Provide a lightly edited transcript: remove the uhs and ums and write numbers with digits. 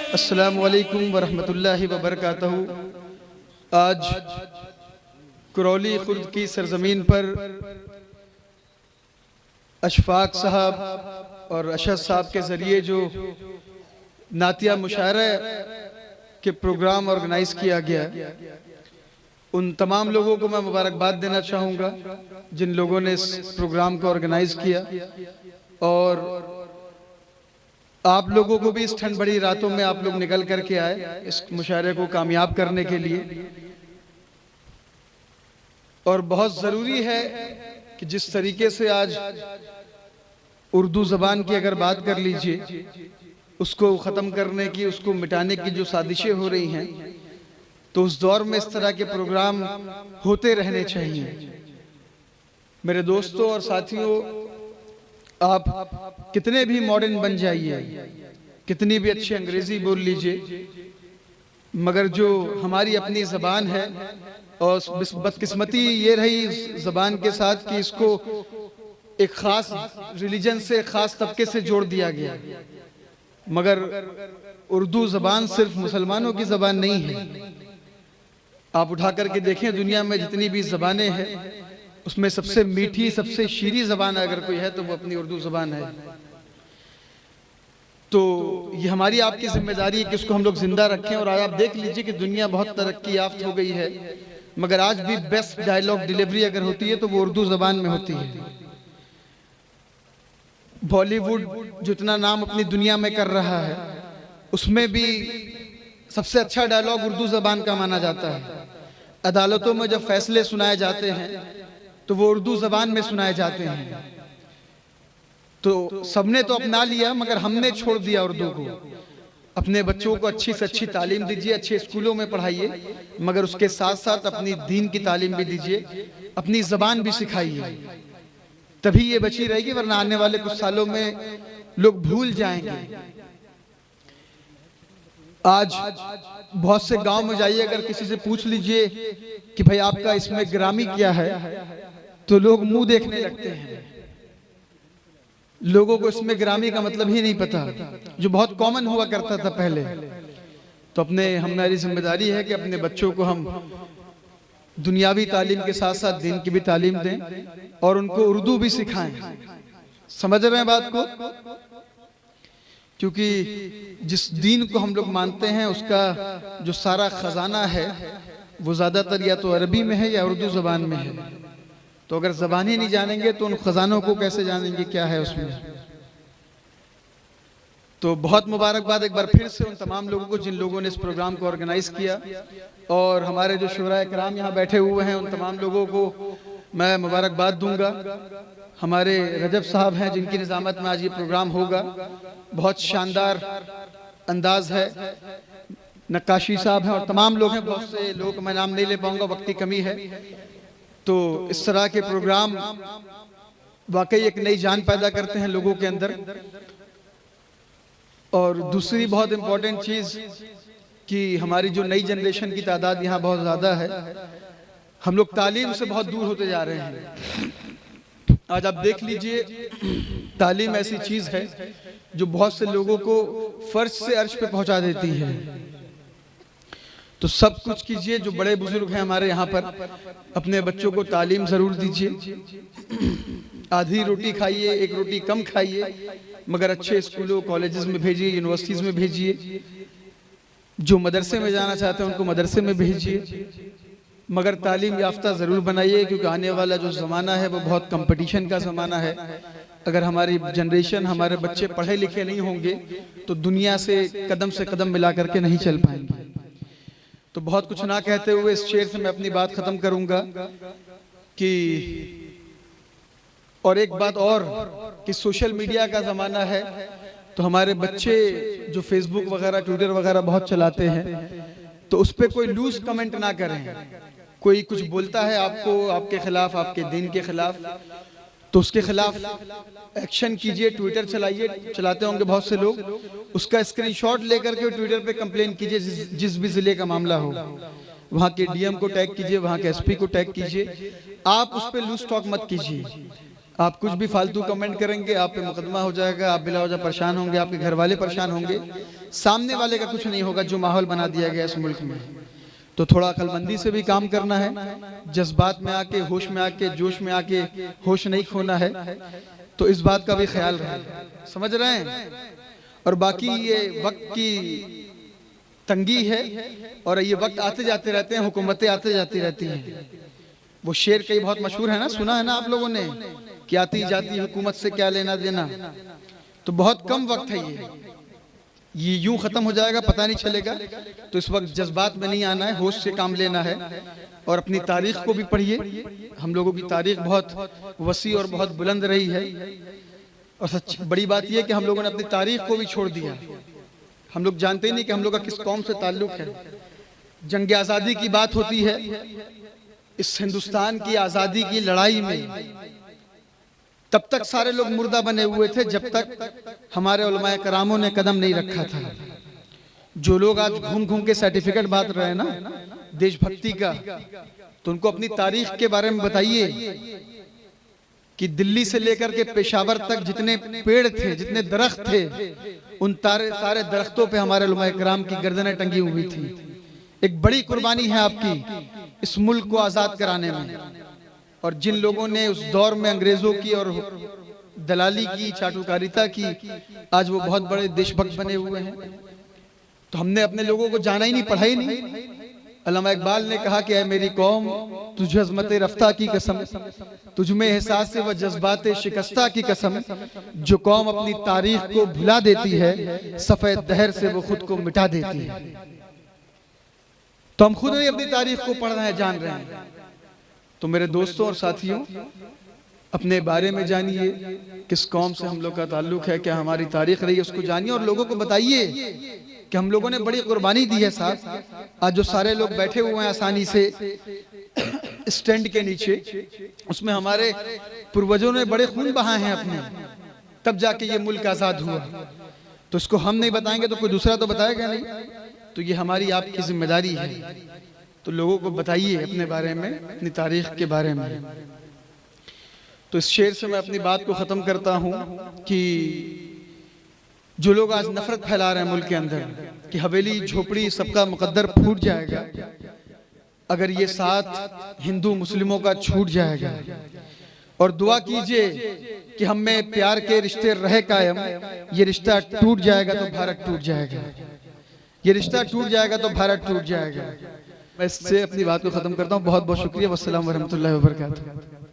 अस्सलामु अलैकुम वरहमतुल्लाहि वबरकातहू। आज करौली खुर्द की सरजमीन पर अशफाक साहब और अशद साहब के ज़रिए जो नातिया मुशायरा के प्रोग्राम ऑर्गेनाइज किया गया, उन तमाम लोगों को मैं मुबारकबाद देना चाहूँगा जिन लोगों ने इस प्रोग्राम को ऑर्गेनाइज किया, और आप लोगों को भी इस ठंड बड़ी रातों में आप लोग निकल करके आए इस मुशायरे को कामयाब करने के लिए। और बहुत ज़रूरी है कि जिस तरीके से आज उर्दू ज़बान की अगर बात कर लीजिए, उसको ख़त्म करने की, उसको मिटाने की जो साजिशें हो रही हैं, तो उस दौर में इस तरह के प्रोग्राम होते रहने चाहिए। मेरे दोस्तों और साथियों, आप कितने भी मॉडर्न बन जाइए, कितनी भी अच्छी अंग्रेजी बोल लीजिए, मगर जो हमारी अपनी ज़बान है, और बदकिस्मती ये रही ज़बान के साथ कि इसको एक ख़ास रिलीजन से, ख़ास तबके से जोड़ दिया गया। मगर उर्दू ज़बान सिर्फ मुसलमानों की ज़बान नहीं है। आप उठा करके देखें, दुनिया में जितनी भी ज़बानें हैं उसमें सबसे मीठी, सबसे शीरी ज़बान अगर कोई है तो वो अपनी उर्दू ज़बान है। तो ये हमारी आपकी जिम्मेदारी है कि इसको हम लोग जिंदा रखें। और आज आप देख लीजिए कि दुनिया बहुत तरक्की याफ्त हो गई है, मगर आज भी बेस्ट डायलॉग डिलीवरी अगर होती है तो वो उर्दू ज़बान में होती है। बॉलीवुड जो इतना नाम अपनी दुनिया में कर रहा है, उसमें भी सबसे अच्छा डायलॉग उर्दू ज़बान का माना जाता है। अदालतों में जब फैसले सुनाए जाते हैं तो वो उर्दू ज़बान में सुनाए जाते हैं। तो सबने तो अपना लिया, मगर हमने छोड़ दिया उर्दू को। अपने बच्चों को अच्छी से अच्छी तालीम दीजिए, अच्छे स्कूलों में पढ़ाइए, मगर उसके साथ साथ अपनी दीन की तालीम भी दीजिए, अपनी ज़बान भी सिखाइए, तभी ये बची रहेगी, वरना आने वाले कुछ सालों में लोग भूल जाएंगे। आज बहुत से गांव में जाइए, अगर किसी से पूछ लीजिए कि भाई आपका इसमें ग्रामी क्या है, तो लोग मुंह देखने लगते हैं। लोगों को इसमें ग्रामी का मतलब ही नहीं पता, जो बहुत कॉमन हुआ करता था पहले। तो हमारी जिम्मेदारी है कि अपने बच्चों को हम दुनियावी तालीम के साथ साथ दीन की भी तालीम दें और उनको उर्दू भी सिखाएं। समझ रहे हैं बात को? क्योंकि जिस दीन को हम लोग मानते हैं उसका जो सारा खजाना है वो ज्यादातर या तो अरबी में है या उर्दू ज़बान में है। तो अगर ज़बान ही नहीं जानेंगे तो उन खजानों को कैसे जानेंगे क्या है उसमें। तो बहुत मुबारकबाद एक बार फिर से उन तमाम लोगों को जिन लोगों ने इस प्रोग्राम को ऑर्गेनाइज किया, और हमारे जो शुरा कराम यहाँ बैठे हुए हैं उन तमाम लोगों को मैं मुबारकबाद दूंगा। हमारे रजब साहब हैं जिनकी निज़ामत में आज ये प्रोग्राम होगा, बहुत शानदार अंदाज है। नक्काशी साहब हैं और तमाम लोग हैं, बहुत से लोगों को मैं नाम नहीं ले पाऊंगा, वक्त की कमी है। तो इस तरह के प्रोग्राम वाकई एक नई जान पैदा करते हैं लोगों के अंदर। और दूसरी बहुत इंपॉर्टेंट चीज़ कि हमारी जो नई जनरेशन की तादाद यहाँ बहुत ज़्यादा है, हम लोग तालीम से बहुत दूर होते जा रहे हैं। आज आप देख लीजिए, तालीम ऐसी चीज़ है जो बहुत से लोगों को फर्श से अर्श पे पहुंचा देती है। तो सब कुछ कीजिए, जो बड़े बुजुर्ग हैं हमारे यहाँ पर, अपने बच्चों को तालीम ज़रूर दीजिए। आधी रोटी खाइए, एक रोटी कम खाइए, मगर अच्छे स्कूलों, कॉलेजेस में भेजिए, यूनिवर्सिटीज़ में भेजिए। जो मदरसे में जाना चाहते हैं उनको मदरसे में भेजिए, मगर तालीम याफ्ता ज़रूर बनाइए, क्योंकि आने वाला जो ज़माना है वो बहुत कंपटीशन का ज़माना है। अगर हमारी जनरेशन, हमारे बच्चे पढ़े लिखे नहीं होंगे तो दुनिया से कदम मिला करके नहीं चल पाएंगे। तो बहुत कुछ ना कहते हुए इस शेर से मैं अपनी बात ख़त्म करूंगा कि और एक बात और कि सोशल मीडिया का ज़माना है, तो हमारे बच्चे जो फेसबुक वगैरह, ट्विटर वगैरह बहुत चलाते हैं, तो उस पर कोई लूज कमेंट ना करें। कोई कुछ बोलता है आपको, आपके खिलाफ, आपके दीन के खिलाफ, तो उसके खिलाफ एक्शन कीजिए। ट्विटर चलाते होंगे बहुत से लोग, उसका स्क्रीनशॉट लेकर के ट्विटर पे कंप्लेन कीजिए। जिस भी जिले का मामला हो, वहाँ के डीएम को टैग कीजिए, वहाँ के एसपी को टैग कीजिए। आप उस पर लूज टॉक मत कीजिए। आप कुछ भी फालतू कमेंट करेंगे, आप पे मुकदमा हो जाएगा, आप बिला वजह परेशान होंगे, आपके घर वाले परेशान होंगे, सामने वाले का कुछ नहीं होगा जो माहौल बना दिया गया इस मुल्क में। तो थोड़ा अक्लमंदी से भी काम करना है, जज्बात में आके, होश में आके, जोश में आके होश नहीं खोना है। तो इस बात का भी ख्याल रहे, समझ रहे हैं। और बाकी ये वक्त की तंगी है और ये वक्त आते जाते रहते हैं, हुकूमतें आते जाती रहती हैं। वो शेर कई बहुत मशहूर है ना, सुना है ना आप लोगों ने कि आती जाती हुकूमत से क्या लेना देना। तो बहुत कम वक्त है, ये यूं खत्म हो जाएगा, पता नहीं चलेगा। तो इस वक्त जज्बात में नहीं आना है, होश से काम लेना है। और अपनी तारीख को भी पढ़िए, हम लोगों की तारीख बहुत वसी और बहुत बुलंद रही है। और सच बड़ी बात यह कि हम लोगों ने अपनी तारीख को भी छोड़ दिया। हम लोग जानते ही नहीं कि हम लोग का किस कौम से ताल्लुक है। जंग आज़ादी की बात होती है, इस हिंदुस्तान की आज़ादी की लड़ाई में तब तक सारे लोग मुर्दा बने हुए थे जब तक हमारे उलमाए करामों ने कदम नहीं रखा था। जो लोग आज घूम घूम के सर्टिफिकेट बांट रहे हैं ना देशभक्ति का, तो उनको अपनी तारीख के बारे में बताइए कि दिल्ली से लेकर के पेशावर तक जितने पेड़ थे, जितने दरख्त थे, उन सारे दरख्तों पे हमारे उलमाए कराम की गर्दनें टंगी हुई थी। एक बड़ी कुर्बानी है आपकी इस मुल्क को आज़ाद कराने में। और जिन लोगों ने उस दौर में अंग्रेजों की और दलाली की, चाटुकारिता की, आज वो बहुत बड़े देशभक्त बने हुए हैं। तो हमने अपने लोगों को जाना ही नहीं, पढ़ा ही नहीं। अल्लामा इकबाल ने कहा कि ऐ मेरी कौम तुझे अज़मत रफ्ता की कसम, तुझमें एहसास व जज्बात शिकस्ता की कसम, जो कौम अपनी तारीख को भुला देती है सफेद दहर से वो खुद को मिटा देती है। तो हम खुद नहीं अपनी तारीख को पढ़ रहे हैं, जान रहे हैं। तो मेरे दोस्तों और साथियों, अपने बारे में जानिए, किस कौम से हम लोग का ताल्लुक है, क्या हमारी तारीख रही है, उसको जानिए और लोगों को बताइए कि हम लोगों ने बड़ी कुर्बानी दी है साहब। आज जो सारे लोग बैठे हुए हैं आसानी से स्टैंड के नीचे, उसमें हमारे पूर्वजों ने बड़े खून बहाए हैं अपने, तब जाके ये मुल्क आज़ाद हुआ। तो इसको हम नहीं बताएंगे तो कोई दूसरा तो बताएगा नहीं। तो ये हमारी आपकी जिम्मेदारी है। तो लोगों को बताइए अपने बारे में, अपनी तारीख के बारे में। तो इस शेर से मैं अपनी बात को ख़त्म करता हूँ कि जो लोग आज नफरत फैला रहे हैं मुल्क के अंदर कि हवेली झोपड़ी सबका मुकद्दर फूट जाएगा अगर ये साथ हिंदू मुस्लिमों का छूट जाएगा। और दुआ कीजिए कि हम में प्यार के रिश्ते रहे कायम, ये रिश्ता टूट जाएगा तो भारत टूट जाएगा। ये रिश्ता टूट जाएगा तो भारत टूट जाएगा। मैं इससे अपनी बात को खत्म करता हूँ। बहुत बहुत शुक्रिया। वस्सलाम वरहमतुल्लाहि वबरकातुहू।